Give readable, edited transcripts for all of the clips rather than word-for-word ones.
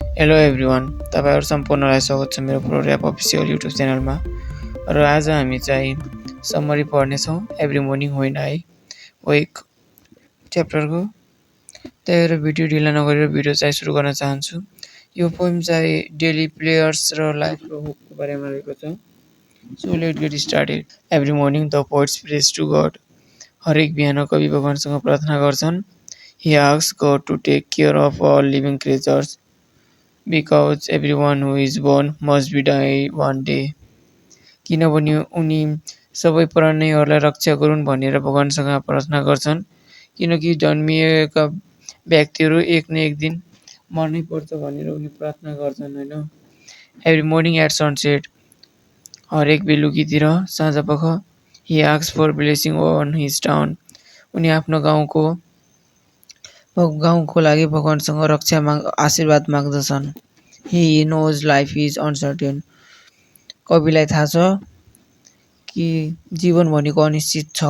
Hello everyone, तपाईँहरू सम्पूर्णलाई स्वागत छ मेरो प्रो ऱ्याप अफिसियल युट्युब च्यानलमा। र आज हामी चाहिँ समरी पढ्नेछौँ एभ्री मर्निङ होइन आई वेक च्याप्टरको। त्यही भएर भिडियो ढिला नगरेर भिडियो चाहिँ सुरु गर्न चाहन्छु। यो पोइम चाहिँ डेली प्लेयर्स र लाइफको होपको बारेमा रहेको छ। So let get started. Every morning the poets praise to God. हरेक बिहान कवि भगवानसँग प्रार्थना गर्छन्। He asks God to take care of all living creatures because everyone who is born must be die one day. किनभने उनी सबै प्राणीहरूलाई रक्षा गरून् भनेर भगवानसँग प्रार्थना गर्छन्, किनकि जन्मिएका व्यक्तिहरू एक न एक दिन मर्नै पर्छ भनेर उनी प्रार्थना गर्छन् होइन। एभ्री मर्निङ एट सनसेट, हरेक बेलुकीतिर साँझपख, he asks for blessing on his town, उनी आफ्नो गाउँको लागि भगवानसँग आशीर्वाद माग्दछन्। He knows life is uncertain, कविलाई थाहा छ कि जीवन भनेको अनिश्चित छ।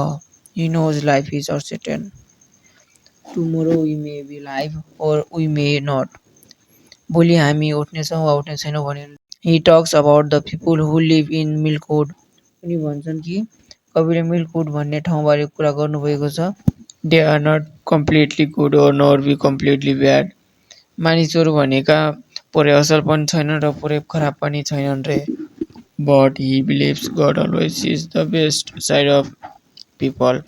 He knows life is uncertain, tomorrow we may be live और वी मे नट, भोलि हामी उठ्नेछौँ वा उठ्ने छैनौँ भनेर। He talks about the people who live in Milk Wood, उनी भन्छन् कि कविले मिल्कवुड भन्ने ठाउँबारे कुरा गर्नुभएको छ। They are not completely good or nor be completely bad, मानिसहरू भनेका पुरै असल पनि छैनन् र पुरै खराब पनि छैनन् रे। But he believes God always is the best side of people,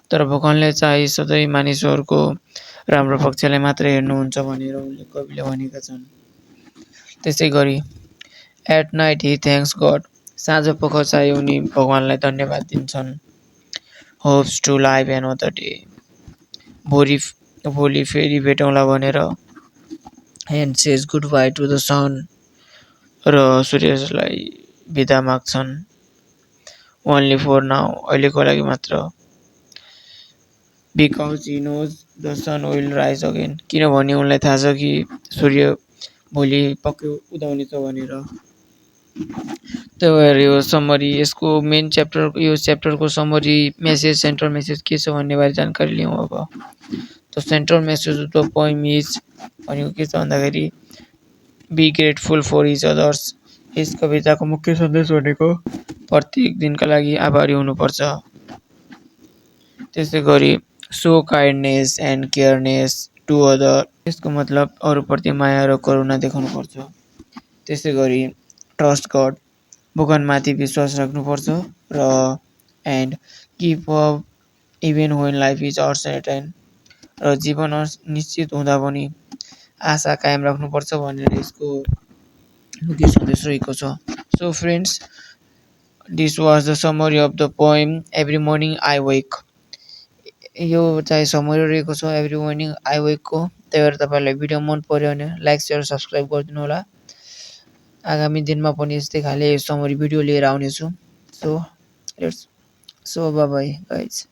तर भगवानले चाहिँ सधैँ मानिसहरूको राम्रो पक्षलाई मात्रै हेर्नुहुन्छ भनेर उनले कविले भनेका छन्। त्यसै गरी at night he thanks God, साँझपख चाहिँ उनी भगवानलाई धन्यवाद दिन्छन्। Hopes to live another day, भोलि फेरि भेटौँला भनेर। And says good bye to the sun, र सूर्यलाई बिदा माग्छन्। ओन्ली फर नाउ, अहिलेको लागि मात्र। Because he knows the sun will rise again, किनभने उनलाई थाहा छ कि सूर्य भोलि पक्कै उदाउनेछ भनेर। त्यही भएर यो समरी, यसको मेन यो च्याप्टरको समरी मेसेज, सेन्ट्रल मेसेज के छ भन्ने बारे जानकारी लिउँ अब। त central message of the poem is भनेको के छ भन्दाखेरि be grateful for each others, यस कविताको मुख्य सन्देश भनेको प्रत्येक दिनका लागि आभारी हुनुपर्छ। त्यसै गरी so kindness and careness to other, यसको मतलब अरूप्रति माया र करुणा देखाउनुपर्छ। त्यसै गरी ट्रस्ट गड, भगवानमाथि विश्वास राख्नुपर्छ र and give up even when life is uncertain, र जीवन अनिश्चित हुँदा पनि आशा कायम राख्नुपर्छ भनेर यसको मुख्य सन्देश रहेको छ। So friends, this was the summary of the poem every morning I wake. यो चाहिँ समरी रहेको छ एभ्री मर्निङ आई वेकको। त्यही भएर तपाईँहरूलाई भिडियो मन पर्यो भने लाइक सेयर सब्सक्राइब गरिदिनु होला। आगामी दिनमा पनि यस्तै खाले समरी भिडियो लिएर आउनेछु। So by by guys.